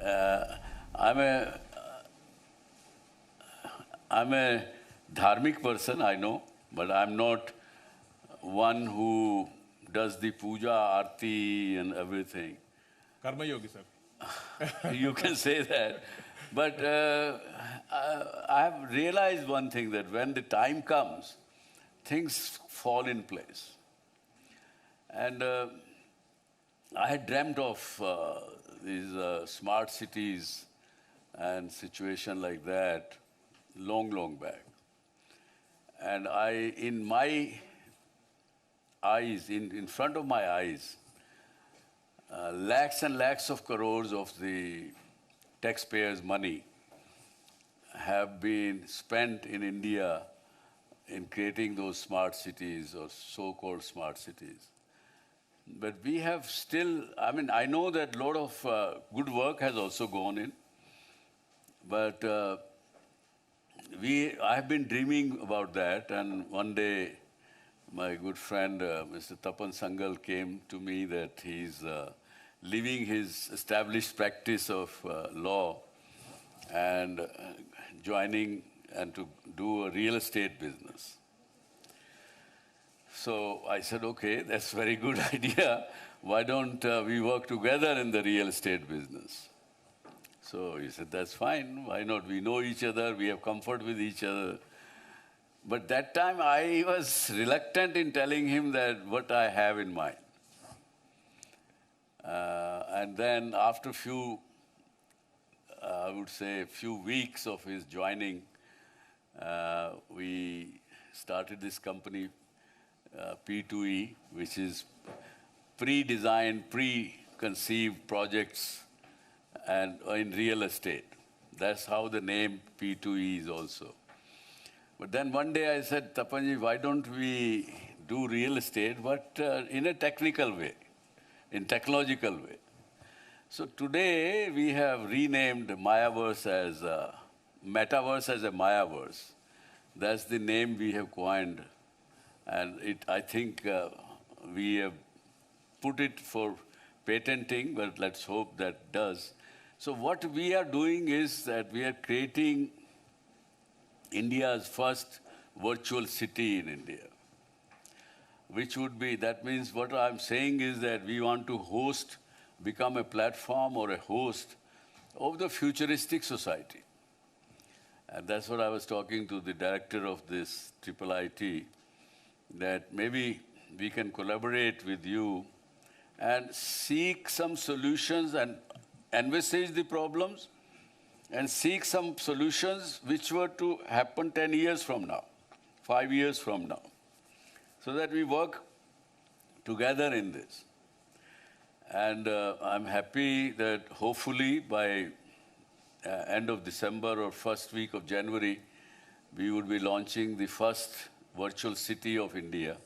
Uh, I'm a I'm a dharmic person, I know, but I'm not one who does the puja, arti, and everything. Karma yogi, sir. You can say that. But I have realized one thing, that when the time comes, things fall in place. And I had dreamt of these smart cities and situation like that long, long back. And in my eyes, in front of my eyes, lakhs and lakhs of crores of the taxpayers' money have been spent in India in creating those smart cities or so-called smart cities. But we have still, I know that a lot of good work has also gone in, but I have been dreaming about that, and one day my good friend Mr. Tapan Sangal came to me that he's leaving his established practice of law and joining and to do a real estate business. So I said, okay, that's a very good idea. Why don't we work together in the real estate business? So he said, that's fine. Why not? We know each other. We have comfort with each other. But that time I was reluctant in telling him that what I have in mind. And then after I would say a few weeks of his joining, we started this company, P2E, which is pre-designed, pre-conceived projects and in real estate. That's how the name P2E is also. But then one day I said, Tapanji, why don't we do real estate, but in a technical way, in technological way. So today we have renamed Mayaverse as Metaverse as a Mayaverse. That's the name we have coined. And I think we have put it for patenting, but let's hope that does. So what we are doing is that we are creating India's first virtual city in India, which would be, that means what I'm saying is that we want to become a platform or a host of the futuristic society. And that's what I was talking to the director of this IIIT, that maybe we can collaborate with you and seek some solutions and envisage the problems and seek some solutions which were to happen 10 years from now, 5 years from now, so that we work together in this. And I'm happy that hopefully by end of December or first week of January, we would be launching the first virtual city of India.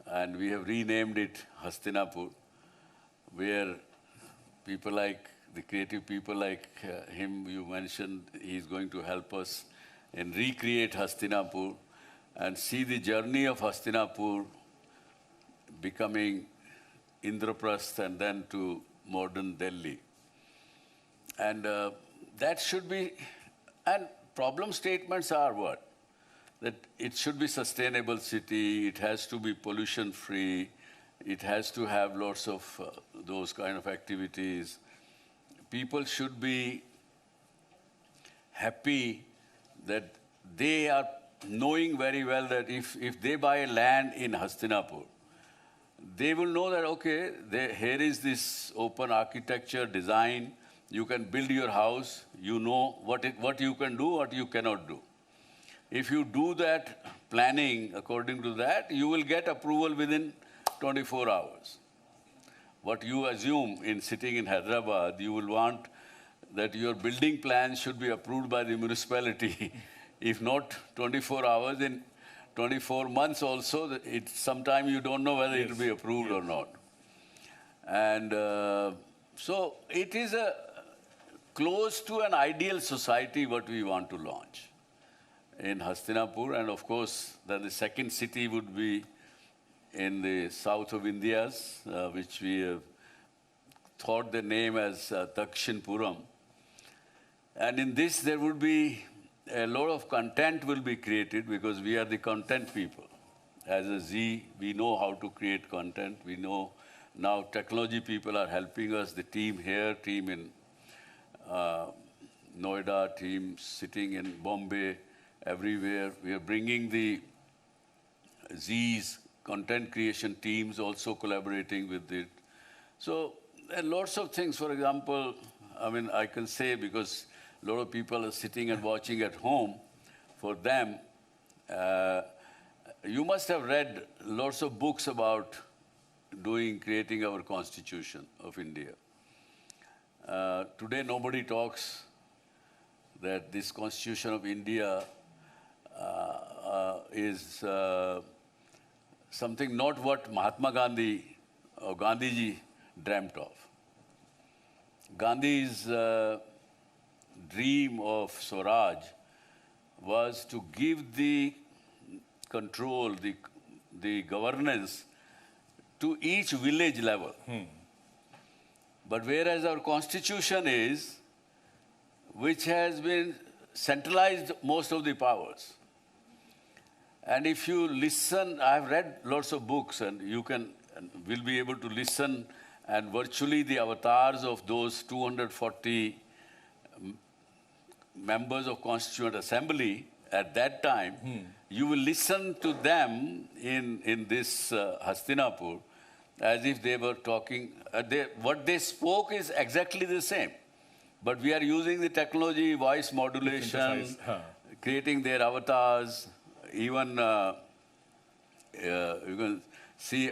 And we have renamed it Hastinapur, where people like, the creative people like him you mentioned, he's going to help us and recreate Hastinapur and see the journey of Hastinapur becoming Indraprasth and then to modern Delhi. And that should be, and problem statements are what? That it should be sustainable city, it has to be pollution free, it has to have lots of those kind of activities. People should be happy that they are knowing very well that if they buy land in Hastinapur, they will know that, okay, here is this open architecture design, you can build your house, you know what you can do, what you cannot do. If you do that planning according to that, you will get approval within 24 hours. What you assume in sitting in Hyderabad, you will want that your building plan should be approved by the municipality. If not 24 hours, in 24 months also, sometime you don't know whether it will be approved or not. And so it is close to an ideal society what we want to launch in Hastinapur. And of course, then the second city would be in the south of India, which we have thought the name as Dakshinpuram. And in this, there would be a lot of content will be created because we are the content people. As a Zee, we know how to create content. We know now technology people are helping us, the team here, team in Noida, team sitting in Bombay, everywhere. We are bringing the Zee's content creation teams also collaborating with it. So there are lots of things. For example, I mean, I can say because a lot of people are sitting and watching at home, for them, you must have read lots of books about creating our Constitution of India. Today, nobody talks that this Constitution of India is something not what Mahatma Gandhi or Gandhiji dreamt of. Gandhi's dream of Swaraj was to give the control, the governance to each village level. But whereas our constitution is, which has been centralized most of the powers. And if you listen, I've read lots of books and you will be able to listen, and virtually the avatars of those 240 members of Constituent Assembly at that time, you will listen to them in this Hastinapur as if they were talking, what they spoke is exactly the same. But we are using the technology, voice modulation, creating their avatars, even you can see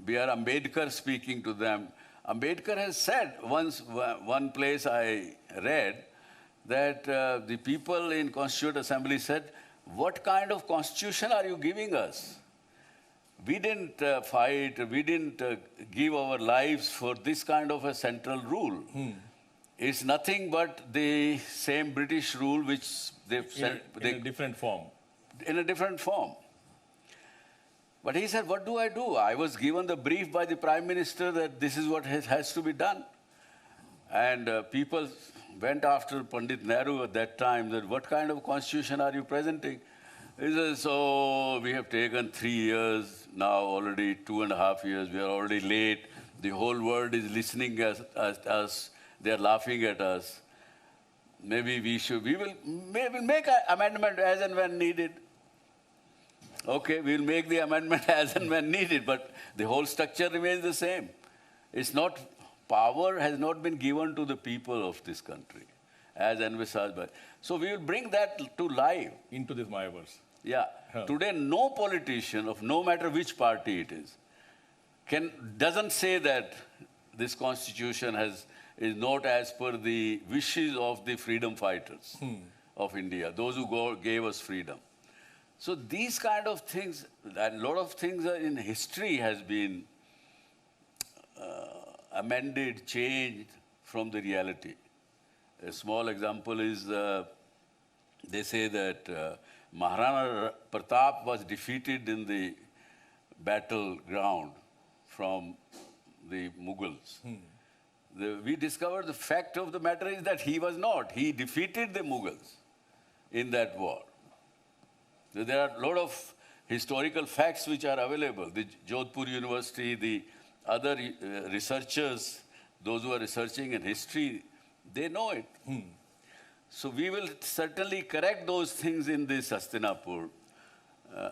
B.R. Ambedkar speaking to them. Ambedkar has said once, one place I read, that the people in Constituent Assembly said, what kind of constitution are you giving us? We didn't fight, we didn't give our lives for this kind of a central rule. It's nothing but the same British rule which they've said. In a different form. In a different form. But he said, what do? I was given the brief by the Prime Minister that this is what has to be done. And people went after Pandit Nehru at that time, that what kind of constitution are you presenting? He says, so we have taken 3 years, now already 2.5 years, we are already late. The whole world is listening at us, they are laughing at us. Maybe we will make an amendment as and when needed. Okay, we'll make the amendment as and when needed, but the whole structure remains the same. It's not, power has not been given to the people of this country, as envisaged by. So we will bring that to life. Into this Mayaverse. Yeah. Today, no politician of no matter which party it is, doesn't say that this constitution is not as per the wishes of the freedom fighters of India, those who gave us freedom. So these kind of things, a lot of things in history has been amended, changed from the reality. A small example is, they say that Maharana Pratap was defeated in the battleground from the Mughals. We discovered the fact of the matter is that he was not. He defeated the Mughals in that war. So there are a lot of historical facts which are available. The Jodhpur University, the other researchers, those who are researching in history, they know it. So we will certainly correct those things in this Hastinapur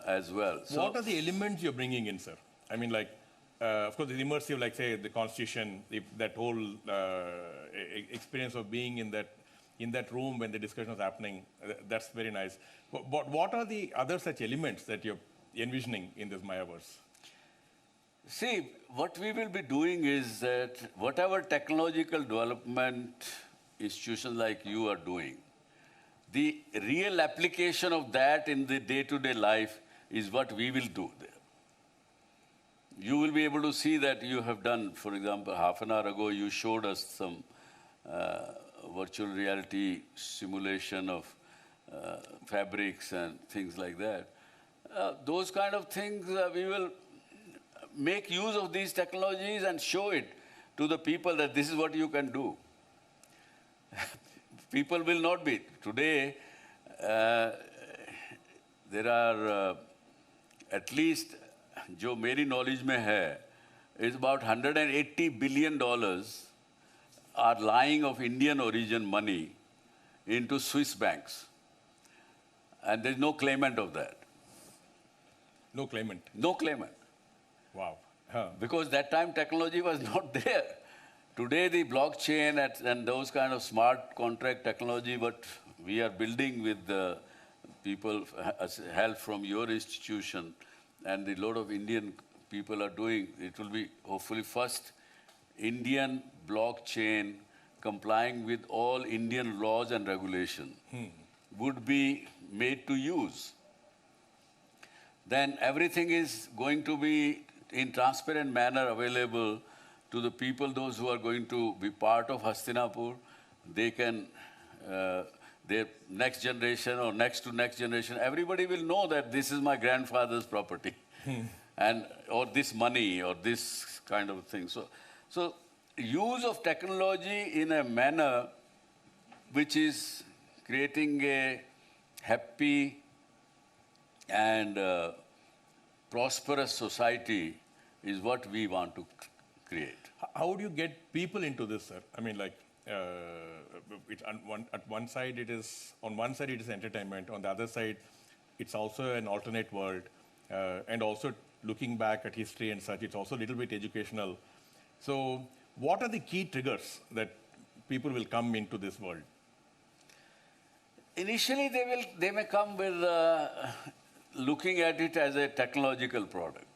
as well. So what are the elements you're bringing in, sir? I mean, like, of course, the immersive, like, say, the Constitution, that whole experience of being in that room when the discussion is happening, that's very nice. But what are the other such elements that you're envisioning in this Mayaverse? See, what we will be doing is that whatever technological development institutions like you are doing, the real application of that in the day-to-day life is what we will do there. You will be able to see that you have done, for example, half an hour ago, you showed us some virtual reality simulation of fabrics and things like that. Those kind of things, we will make use of these technologies and show it. to the people that this is what you can do. People will not be. Today, there are at least, जो मेरी knowledge में है, is about $180 billion are lying of Indian origin money into Swiss banks. And there's no claimant of that. No claimant. No claimant. Wow. Huh. Because that time technology was not there. Today the blockchain and those kind of smart contract technology, what we are building with the people, help from your institution, and a lot of Indian people are doing, it will be hopefully first Indian blockchain complying with all Indian laws and regulation would be made to use. Then everything is going to be in transparent manner available to the people, those who are going to be part of Hastinapur. They can, their next generation or next to next generation, everybody will know that this is my grandfather's property. And, or this money, or this kind of thing. So use of technology in a manner which is creating a happy and prosperous society is what we want to create. How would you get people into this, sir? I mean, like, at one side it is, on one side it is entertainment, on the other side it's also an alternate world, and also looking back at history and such, it's also a little bit educational. So what are the key triggers that people will come into this world? Initially, they may come with looking at it as a technological product.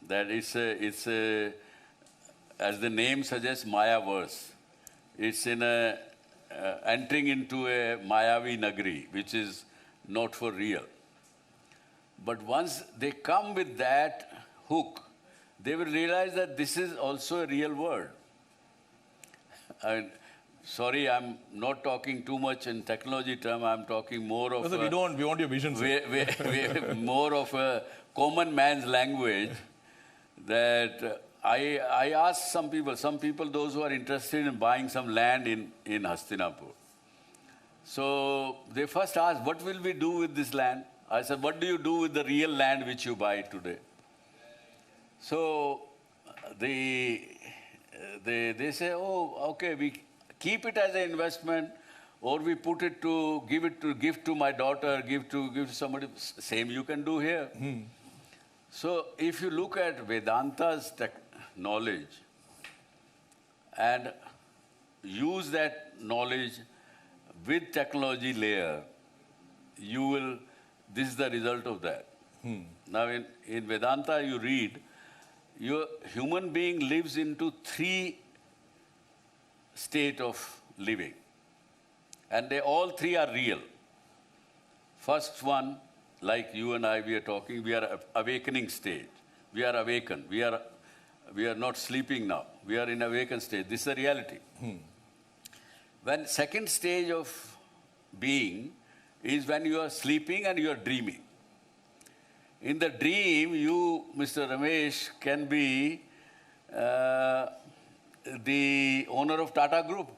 That it's a, as the name suggests, Mayaverse. It's in a entering into a Mayavi Nagri, which is not for real. But once they come with that hook, they will realize that this is also a real world. And sorry, I'm not talking too much in technology term. I'm talking more of we want your vision, sir. More of a common man's language. That I asked some people, those who are interested in buying some land in Hastinapur. So they first asked, what will we do with this land? I said, what do you do with the real land which you buy today? So they say, oh, okay, we keep it as an investment, or we put it to give to my daughter, give to somebody. Same you can do here. So if you look at Vedanta's knowledge and use that knowledge with technology layer, you will, this is the result of that. Now in Vedanta you read, your human being lives into 3 states of living. And they all 3 are real. First one, like you and I, we are talking, we are awakening stage. We are awakened. We are not sleeping now. We are in awakened stage. This is a reality. When second stage of being is when you are sleeping and you are dreaming. In the dream, you, Mr. Ramesh, can be the owner of Tata Group.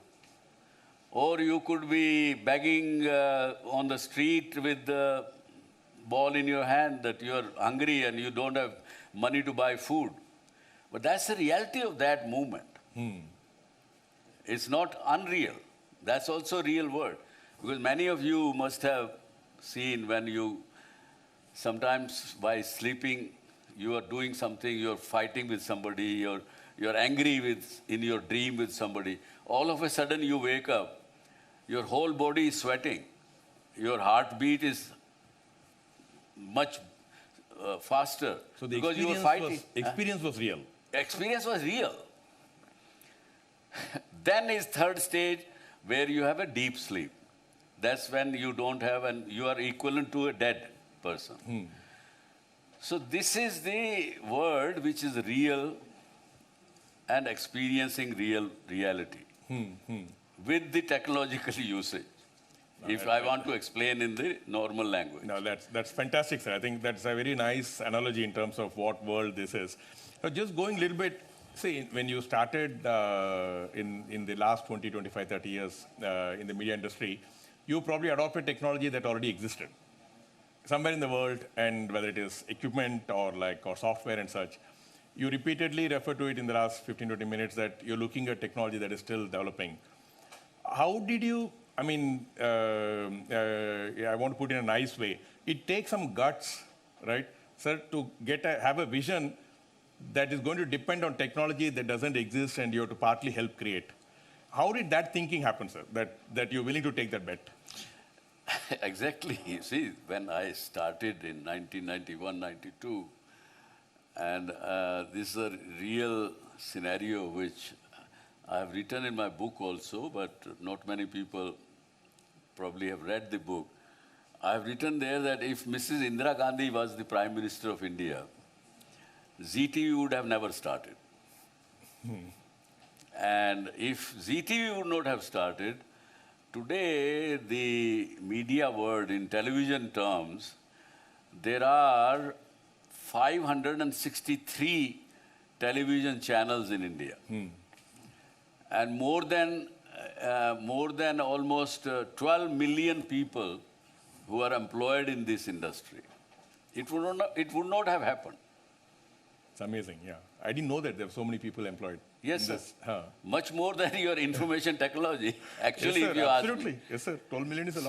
Or you could be begging on the street with the ball in your hand that you are hungry and you don't have money to buy food. But that's the reality of that movement. It's not unreal. That's also a real world. Because many of you must have seen when you, sometimes by sleeping, you are doing something, you're fighting with somebody, you're angry in your dream with somebody. All of a sudden you wake up, your whole body is sweating. Your heartbeat is much faster. So the because you were fighting. Experience was real. Experience was real. Then is third stage where you have a deep sleep. That's when you don't have, and you are equivalent to a dead person. So this is the world which is real and experiencing reality with the technological usage. If I want to explain in the normal language. No, that's fantastic, sir. I think that's a very nice analogy in terms of what world this is. Now, just going a little bit See, when you started in the last 20, 25, 30 years in the media industry, you probably adopted technology that already existed somewhere in the world, and whether it is equipment or software and such. You repeatedly refer to it in the last 15, 20 minutes that you're looking at technology that is still developing. How did you, I mean, I want to put it in a nice way. It takes some guts, right, sir, to have a vision that is going to depend on technology that doesn't exist and you have to partly help create. How did that thinking happen, sir, that you're willing to take that bet? Exactly. You see, when I started in 1991, 92, and this is a real scenario which I have written in my book also, but not many people probably have read the book. I have written there that if Mrs. Indira Gandhi was the Prime Minister of India, Zee TV would have never started. And if Zee TV would not have started, today the media world in television terms, there are 563 television channels in India. And more than almost 12 million people who are employed in this industry. It would not have happened. It's amazing, yeah. I didn't know that there were so many people employed. Yes, sir. Much more than your information technology. Actually, yes, sir, if you ask me. absolutely. Yes, sir. 12 million is a lot.